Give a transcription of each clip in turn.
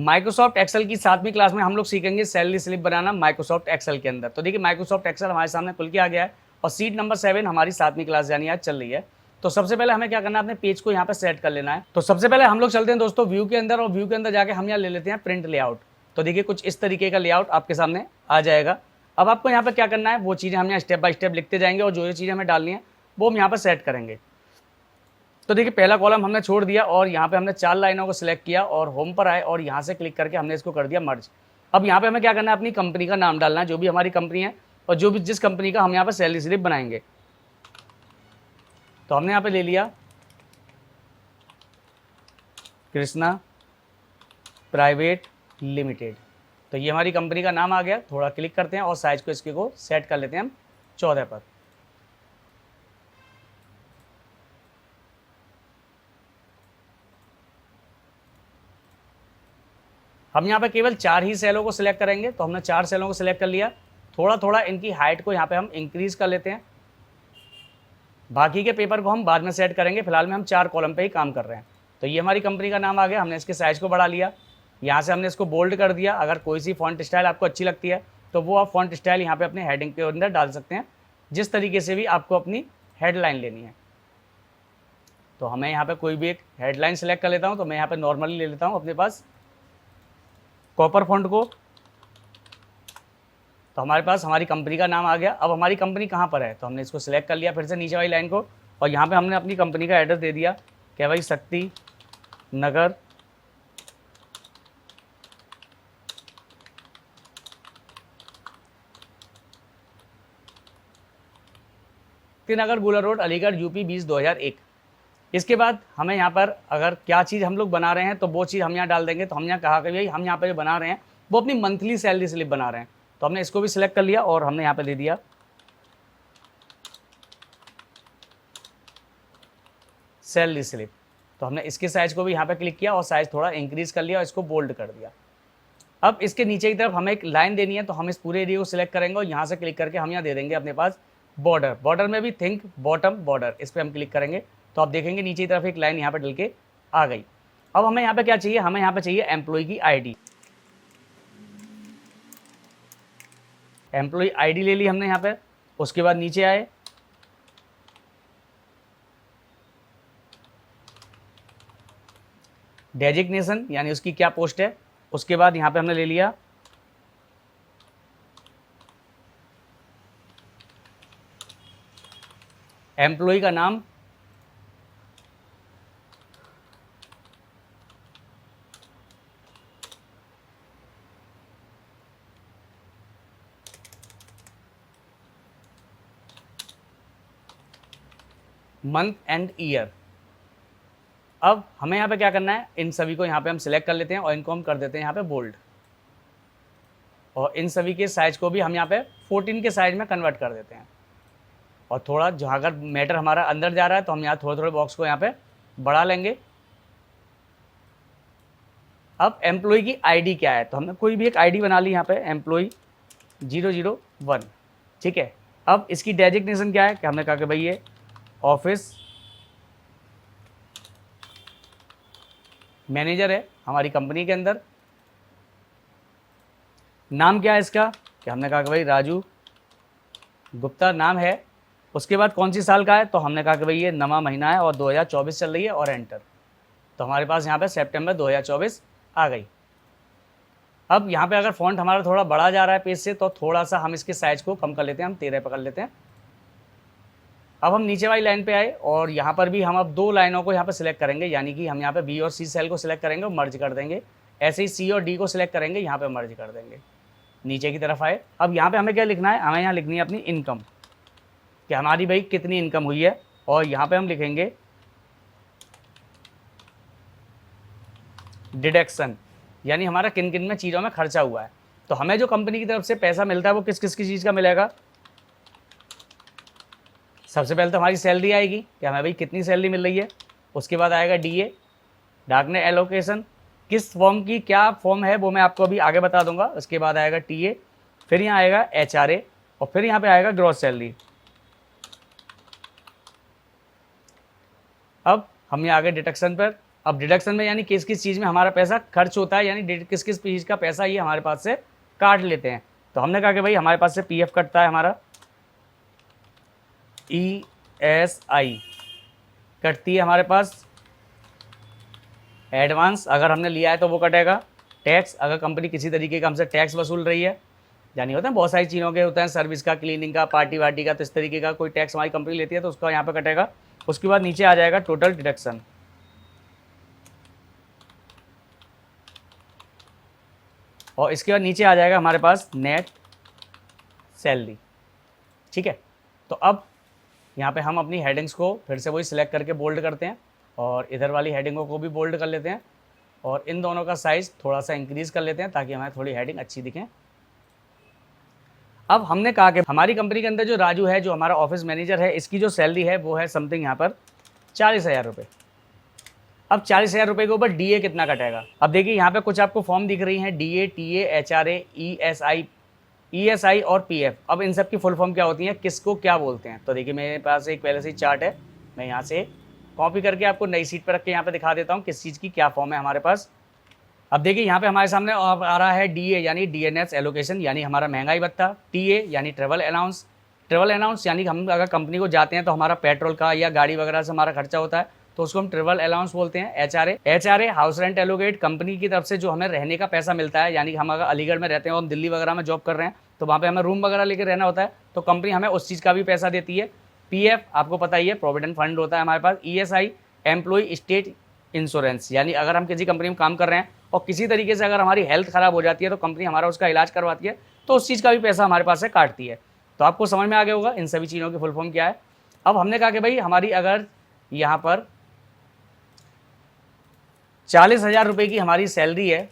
Microsoft Excel की 7वीं class में हम लोग सीखेंगे सैलरी स्लिप बनाना माइक्रोसॉफ्ट एक्सेल के अंदर। तो देखिए माइक्रोसॉफ्ट एक्सेल हमारे सामने खुल के आ गया है और सीट नंबर 7 हमारी 7वीं क्लास यानी आज चल रही है। तो सबसे पहले हमें क्या करना है, अपने पेज को यहाँ पे सेट कर लेना है। तो सबसे पहले हम लोग चलते हैं दोस्तों व्यू के अंदर और व्यू के अंदर जाके हम यहाँ ले लेते हैं प्रिंट लेआउट। तो देखिए कुछ इस तरीके का लेआउट आपके सामने आ जाएगा। अब आपको यहाँ पे क्या करना है, वो चीज़ें हम यहाँ स्टेप बाय स्टेप लिखते जाएंगे और जो चीज़ें हमें डालनी है वो हम यहाँ पर सेट करेंगे। तो देखिए पहला कॉलम हमने छोड़ दिया और यहाँ पे हमने 4 लाइनों को सिलेक्ट किया और होम पर आए और यहाँ से क्लिक करके हमने इसको कर दिया मर्ज। अब यहाँ पे हमें क्या करना है, अपनी कंपनी का नाम डालना है, जो भी हमारी कंपनी है और जो भी जिस कंपनी का हम यहाँ पे सैलरी स्लिप बनाएंगे। तो हमने यहाँ पे ले लिया कृष्णा प्राइवेट लिमिटेड। तो ये हमारी कंपनी का नाम आ गया। थोड़ा क्लिक करते हैं और साइज को इसके को सेट कर लेते हैं हम 14 पर। हम यहाँ पे केवल 4 ही सेलों को सिलेक्ट करेंगे। तो हमने 4 सेलों को सिलेक्ट कर लिया। थोड़ा थोड़ा इनकी हाइट को यहाँ पे हम इंक्रीज कर लेते हैं। बाकी के पेपर को हम बाद में सेट करेंगे, फिलहाल में हम 4 कॉलम पे ही काम कर रहे हैं। तो ये हमारी कंपनी का नाम आ गया। हमने इसके साइज को बढ़ा लिया, यहाँ से हमने इसको बोल्ड कर दिया। अगर कोई सी फॉन्ट स्टाइल आपको अच्छी लगती है तो वो आप फॉन्ट स्टाइल यहाँ पे अपने हेडिंग के अंदर डाल सकते हैं, जिस तरीके से भी आपको अपनी हेडलाइन लेनी है। तो हमें यहाँ पे कोई भी एक हेडलाइन सेलेक्ट कर लेता हूँ। तो मैं यहाँ पे नॉर्मली ले लेता हूँ अपने पास कॉपर फॉन्ट को। तो हमारे पास हमारी कंपनी का नाम आ गया। अब हमारी कंपनी कहाँ पर है, तो हमने इसको सिलेक्ट कर लिया फिर से नीचे वाली लाइन को और यहाँ पे हमने अपनी कंपनी का एड्रेस दे दिया कि भाई शक्ति नगर नगर गुलर रोड अलीगढ़ यूपी 20/2001। इसके बाद हमें यहाँ पर अगर क्या चीज़ हम लोग बना रहे हैं तो वो चीज़ हम यहाँ डाल देंगे। तो हम यहाँ कहा कि भाई हम यहाँ पर जो बना रहे हैं वो अपनी मंथली सैलरी स्लिप बना रहे हैं। तो हमने इसको भी सिलेक्ट कर लिया और हमने यहाँ पे दे दिया सैलरी स्लिप। तो हमने इसके साइज को भी यहाँ पे क्लिक किया और साइज थोड़ा इंक्रीज कर लिया और इसको बोल्ड कर दिया। अब इसके नीचे की तरफ हमें एक लाइन देनी है। तो हम इस पूरे एरिया को सिलेक्ट करेंगे और यहाँ से क्लिक करके हम यहाँ दे देंगे अपने पास बॉर्डर। बॉर्डर में भी थिंक बॉटम बॉर्डर, इस पर हम क्लिक करेंगे तो आप देखेंगे नीचे की तरफ एक लाइन यहाँ पे डल के आ गई। अब हमें यहाँ पे क्या चाहिए, हमें यहाँ पे चाहिए एम्प्लॉय की आईडी। एम्प्लॉय आईडी ले ली हमने यहाँ पे। उसके बाद नीचे आए, डेजिग्नेशन यानी उसकी क्या पोस्ट है। उसके बाद यहाँ पे हमने ले लिया एम्प्लॉय का नाम, मंथ एंड ईयर। अब हमें यहाँ पे क्या करना है, इन सभी को यहाँ पे हम सिलेक्ट कर लेते हैं और इनको हम कर देते हैं यहाँ पे बोल्ड। और इन सभी के साइज को भी हम यहाँ पे 14 के साइज में कन्वर्ट कर देते हैं। और थोड़ा जहाँ अगर मैटर हमारा अंदर जा रहा है तो हम यहाँ थोड़े थोड़े बॉक्स को यहाँ पे बढ़ा लेंगे। अब एम्प्लॉय की आईडी क्या है, तो हमने कोई भी एक आईडी बना ली यहाँ पे एम्प्लॉय 001। ठीक है। अब इसकी डेजिग्नेशन क्या है कि हमने कहा कि भाई ये ऑफिस मैनेजर है हमारी कंपनी के अंदर। नाम क्या है इसका कि हमने कहा कि भाई राजू गुप्ता नाम है। उसके बाद कौन सी साल का है, तो हमने कहा कि भाई ये नवा महीना है और 2024 चल रही है और एंटर। तो हमारे पास यहाँ पे सितंबर 2024 आ गई। अब यहाँ पे अगर फॉन्ट हमारा थोड़ा बड़ा जा रहा है पेज से तो थोड़ा सा हम इसके साइज को कम कर लेते हैं, हम 13 पकड़ लेते हैं। अब हम नीचे वाली लाइन पे आए और यहाँ पर भी हम अब 2 लाइनों को यहाँ पे सिलेक्ट करेंगे, यानी कि हम यहाँ पे बी और सी सेल को सिलेक्ट करेंगे और मर्ज कर देंगे। ऐसे ही सी और डी को सिलेक्ट करेंगे, यहाँ पे मर्ज कर देंगे। नीचे की तरफ आए, अब यहाँ पे हमें क्या लिखना है, हमें यहाँ लिखनी है अपनी इनकम कि हमारी भाई कितनी इनकम हुई है। और यहाँ पे हम लिखेंगे डिडक्शन, यानी हमारा किन किन में चीज़ों में खर्चा हुआ है। तो हमें जो कंपनी की तरफ से पैसा मिलता है वो किस किस की चीज़ का मिलेगा। सबसे पहले तो हमारी सैलरी आएगी कि हमें भाई कितनी सैलरी मिल रही है। उसके बाद आएगा डीए डार्कनेट एलोकेशन, किस फॉर्म की क्या फॉर्म है वो मैं आपको अभी आगे बता दूंगा। उसके बाद आएगा टीए, फिर यहाँ आएगा एचआरए और फिर यहाँ पे आएगा ग्रॉस सैलरी। अब हम यहाँ आगे डिडक्शन पर अब डिडक्शन में यानी किस किस चीज़ में हमारा पैसा खर्च होता है, यानी किस किस चीज़ का पैसा ये हमारे पास से काट लेते हैं। तो हमने कहा कि भाई हमारे पास से पीएफ कटता है, हमारा ईएसआई कटती है हमारे पास, एडवांस अगर हमने लिया है तो वो कटेगा, टैक्स अगर कंपनी किसी तरीके का हमसे टैक्स वसूल रही है, यानी होता है बहुत सारी चीज़ों के होते हैं, सर्विस का, क्लीनिंग का, पार्टी वार्टी का, तो इस तरीके का कोई टैक्स हमारी कंपनी लेती है तो उसका यहाँ पे कटेगा। उसके बाद नीचे आ जाएगा टोटल डिडक्शन, और इसके बाद नीचे आ जाएगा हमारे पास नेट सैलरी। ठीक है, तो अब यहाँ पे हम अपनी हेडिंग्स को फिर से वही सिलेक्ट करके बोल्ड करते हैं, और इधर वाली हेडिंगों को भी बोल्ड कर लेते हैं, और इन दोनों का साइज़ थोड़ा सा इंक्रीज़ कर लेते हैं ताकि हमें थोड़ी हेडिंग अच्छी दिखें। अब हमने कहा कि हमारी कंपनी के अंदर जो राजू है, जो हमारा ऑफिस मैनेजर है, इसकी जो सैलरी है वो है समथिंग यहाँ पर 40,000 रुपये। अब 40,000 रुपये के ऊपर डीए कितना कटेगा? अब देखिए यहाँ पे कुछ आपको फॉर्म दिख रही हैं, डीए, टीए, एचआरए, ईएसआई और पीएफ। अब इन सब की फुल फॉर्म क्या होती है, किसको क्या बोलते हैं? तो देखिए मेरे पास एक पहले से ही चार्ट है, मैं यहाँ से कॉपी करके आपको नई सीट पर रख के यहाँ पे दिखा देता हूँ किस चीज़ की क्या फॉर्म है हमारे पास। अब देखिए यहाँ पे हमारे सामने आ रहा है डीए यानी डीएनएस एलोकेशन, यानी हमारा महंगाई भत्ता, टीए यानी ट्रेवल अलाउंस यानी हम अगर कंपनी को जाते हैं तो हमारा पेट्रोल का या गाड़ी वगैरह से हमारा खर्चा होता है तो उसको हम ट्रेवल अलाउंस बोलते हैं। HRA house rent allocate, company की तरफ से जो हमें रहने का पैसा मिलता है, यानी हम अगर अलीगढ़ में रहते हैं और हम दिल्ली वगैरह में जॉब कर रहे हैं तो वहाँ पे हमें रूम वगैरह लेकर रहना होता है तो कंपनी हमें उस चीज़ का भी पैसा देती है। पीएफ आपको पता ही है, प्रोविडेंट फंड होता है हमारे पास। ईएसआई एम्प्लॉय स्टेट इंश्योरेंस, यानी अगर हम किसी कंपनी में काम कर रहे हैं और किसी तरीके से अगर हमारी हेल्थ ख़राब हो जाती है तो कंपनी हमारा उसका इलाज करवाती है तो उस चीज़ का भी पैसा हमारे पास से काटती है। तो आपको समझ में आ गया होगा इन सभी चीज़ों की फुल फॉर्म क्या है। अब हमने कहा कि भाई हमारी अगर यहाँ पर 40,000 रुपये की हमारी सैलरी है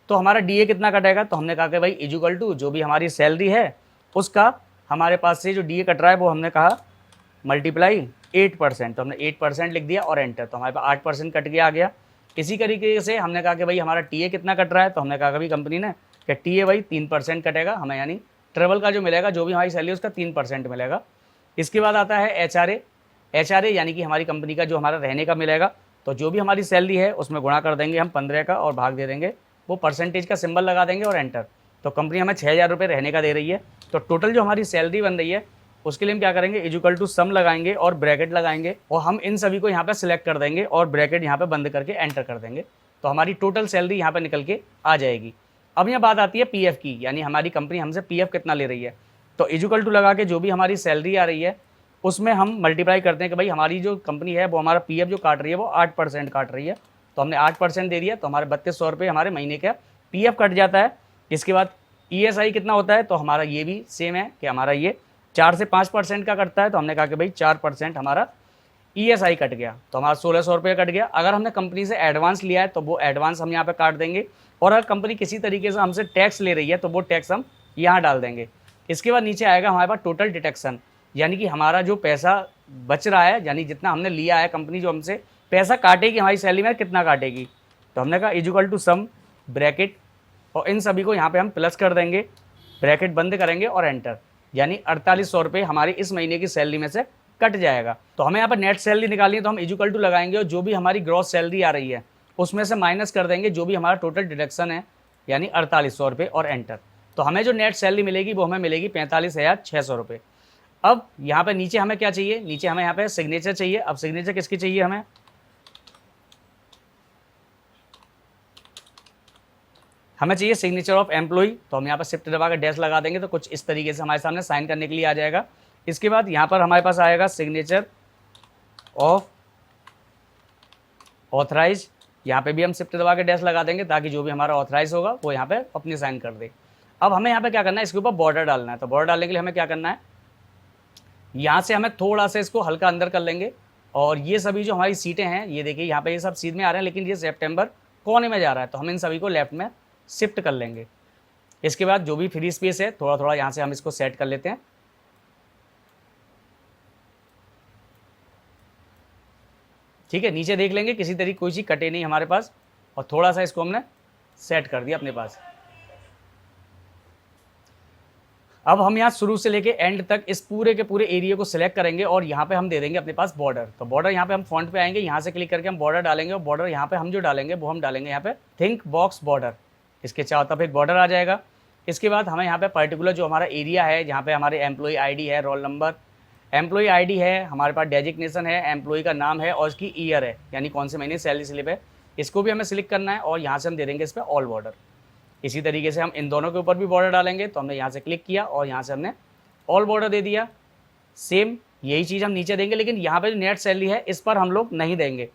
तो हमारा डीए कितना कटेगा? तो हमने कहा कि भाई इक्वल टू जो भी हमारी सैलरी है उसका हमारे पास से जो डीए कट रहा है वो हमने कहा मल्टीप्लाई 8%, तो हमने 8% लिख दिया और एंटर, तो हमारे पास 8% कट गया आ गया। इसी तरीके से हमने कहा कि भाई हमारा टीए कितना कट रहा है, तो हमने कहा कभी कंपनी ने कि टीए भाई 3% कटेगा हमें, यानी ट्रेवल का जो मिलेगा जो भी हमारी सैलरी उसका 3% मिलेगा। इसके बाद आता है एचआरए यानी कि हमारी कंपनी का जो हमारा रहने का मिलेगा, तो जो भी हमारी सैलरी है उसमें गुणा कर देंगे हम 15 का और भाग दे देंगे, वो परसेंटेज का सिंबल लगा देंगे और एंटर। तो कंपनी हमें 6,000 रुपये रहने का दे रही है, तो टोटल जो हमारी सैलरी बन रही है उसके लिए हम क्या करेंगे, इक्वल टू सम लगाएंगे और ब्रैकेट लगाएंगे और हम इन सभी को यहाँ पे सिलेक्ट कर देंगे और ब्रैकेट यहाँ पे बंद करके एंटर कर देंगे, तो हमारी टोटल सैलरी यहाँ पे निकल के आ जाएगी। अब यहाँ बात आती है पीएफ की, यानी हमारी कंपनी हमसे पीएफ कितना ले रही है, तो इक्वल टू लगा के जो भी हमारी सैलरी आ रही है उसमें हम मल्टीप्लाई करते हैं कि भाई हमारी जो कंपनी है वो हमारा पीएफ जो काट रही है वो 8% काट रही है, तो हमने 8% दे दिया तो हमारे 3200 रुपये हमारे महीने का पीएफ कट जाता है। इसके बाद ईएसआई कितना होता है, तो हमारा ये भी सेम है कि हमारा ये 4 से 5% का कटता है, तो हमने कहा कि भाई 4% हमारा ईएसआई कट गया, तो हमारा 1,600 रुपये कट गया। अगर हमने कंपनी से एडवांस लिया है तो वो एडवांस हम यहाँ पे काट देंगे, और अगर कंपनी किसी तरीके से हमसे टैक्स ले रही है तो वो टैक्स हम यहाँ डाल देंगे। इसके बाद नीचे आएगा हमारे पास टोटल डिडक्शन, यानी कि हमारा जो पैसा बच रहा है, यानी जितना हमने लिया है कंपनी जो हमसे पैसा काटेगी हमारी सैलरी में कितना काटेगी, तो हमने कहा इक्वल टू सम ब्रैकेट और इन सभी को यहाँ पे हम प्लस कर देंगे, ब्रैकेट बंद करेंगे और एंटर, यानी 4800 रुपये हमारी इस महीने की सैलरी में से कट जाएगा। तो हमें यहाँ पर नेट सैलरी निकालनी है तो हम इक्वल टू लगाएंगे और जो भी हमारी ग्रॉस सैलरी आ रही है उसमें से माइनस कर देंगे जो भी हमारा टोटल डिडक्शन है, यानी 4800 रुपये और एंटर। तो हमें जो नेट सैलरी मिलेगी वो हमें मिलेगी 45,600 रुपये। अब यहाँ पे नीचे हमें क्या चाहिए, नीचे हमें यहाँ पे सिग्नेचर चाहिए। अब सिग्नेचर किसकी चाहिए, हमें चाहिए सिग्नेचर ऑफ एम्प्लॉय, तो हम यहाँ पर शिफ्ट दबा कर डैश लगा देंगे तो कुछ इस तरीके से हमारे सामने साइन करने के लिए आ जाएगा। इसके बाद यहाँ पर हमारे पास आएगा सिग्नेचर ऑफ ऑथराइज, यहाँ पे भी हम शिफ्ट दबा के डैश लगा देंगे ताकि जो भी हमारा ऑथराइज होगा वो यहाँ पे अपनी साइन कर दे। अब हमें यहाँ पे क्या करना है, इसके ऊपर बॉर्डर डालना है, तो बॉर्डर डालने के लिए हमें क्या करना है, यहाँ से हमें थोड़ा सा इसको हल्का अंदर कर लेंगे और ये सभी जो हमारी सीटें हैं ये देखिए यहाँ पे ये सब सीध में आ रहे हैं लेकिन ये सितंबर कोने में जा रहा है, तो हम इन सभी को लेफ्ट में शिफ्ट कर लेंगे। इसके बाद जो भी फ्री स्पेस है थोड़ा थोड़ा यहाँ से हम इसको सेट कर लेते हैं। ठीक है, नीचे देख लेंगे किसी तरीके कोई चीज़ कटे नहीं हमारे पास, और थोड़ा सा इसको हमने सेट कर दिया अपने पास। अब हम यहाँ शुरू से लेके एंड तक इस पूरे के पूरे एरिया को सिलेक्ट करेंगे और यहाँ पे हम दे देंगे अपने पास बॉर्डर। तो बॉर्डर यहाँ पे हम फॉन्ट पे आएंगे, यहाँ से क्लिक करके हम बॉर्डर डालेंगे और बॉर्डर यहाँ पे हम जो डालेंगे वो हम डालेंगे यहाँ पे थिंक बॉक्स बॉर्डर। इसके चारों तरफ एक बॉर्डर आ जाएगा। इसके बाद हमें यहाँ पे पर्टिकुलर जो हमारा एरिया है, जहाँ पे हमारे एम्प्लॉई आईडी है, रोल नंबर, एम्प्लॉई आईडी है, हमारे पास डेजिग्नेशन है, एम्प्लॉई का नाम है और इसकी ईयर है, यानी कौन से महीने सैलरी स्लिप है, इसको भी हमें सिलेक्ट करना है और यहाँ से हम दे देंगे इस पर ऑल बॉर्डर। इसी तरीके से हम इन दोनों के ऊपर भी बॉर्डर डालेंगे। तो हमने यहाँ से क्लिक किया और यहाँ से हमने ऑल बॉर्डर दे दिया। सेम यही चीज़ हम नीचे देंगे, लेकिन यहाँ पे जो नेट सैलरी है इस पर हम लोग नहीं देंगे।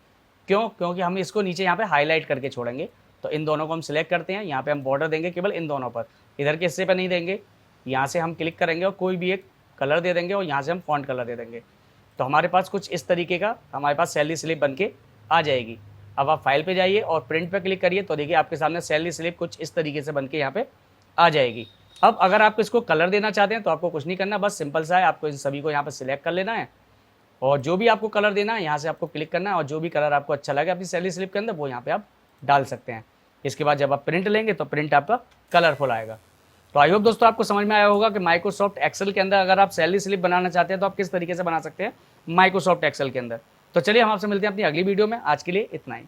क्यों? क्योंकि हम इसको नीचे यहाँ पे हाईलाइट करके छोड़ेंगे। तो इन दोनों को हम सिलेक्ट करते हैं, यहाँ पे हम बॉर्डर देंगे केवल इन दोनों पर, इधर के हिस्से पर नहीं देंगे। यहाँ से हम क्लिक करेंगे और कोई भी एक कलर दे देंगे और यहाँ से हम फॉन्ट कलर दे देंगे। तो हमारे पास कुछ इस तरीके का हमारे पास सैलरी स्लिप बन के आ जाएगी। अब आप फाइल पे जाइए और प्रिंट पे क्लिक करिए तो देखिए आपके सामने सैलरी स्लिप कुछ इस तरीके से बन के यहाँ पे आ जाएगी। अब अगर आप इसको कलर देना चाहते हैं तो आपको कुछ नहीं करना, बस सिंपल सा है, आपको इन सभी को यहाँ पे सिलेक्ट कर लेना है और जो भी आपको कलर देना है यहाँ से आपको क्लिक करना है और जो भी कलर आपको अच्छा लगे अपनी सैलरी स्लिप के अंदर वो यहाँ पे आप डाल सकते हैं। इसके बाद जब आप प्रिंट लेंगे तो प्रिंट आपका कलरफुल आएगा। तो आई होप दोस्तों आपको समझ में आया होगा कि माइक्रोसॉफ्ट एक्सेल के अंदर अगर आप सैलरी स्लिप बनाना चाहते हैं तो आप किस तरीके से बना सकते हैं माइक्रोसॉफ्ट एक्सेल के अंदर। तो चलिए हम आपसे मिलते हैं अपनी अगली वीडियो में। आज के लिए इतना ही।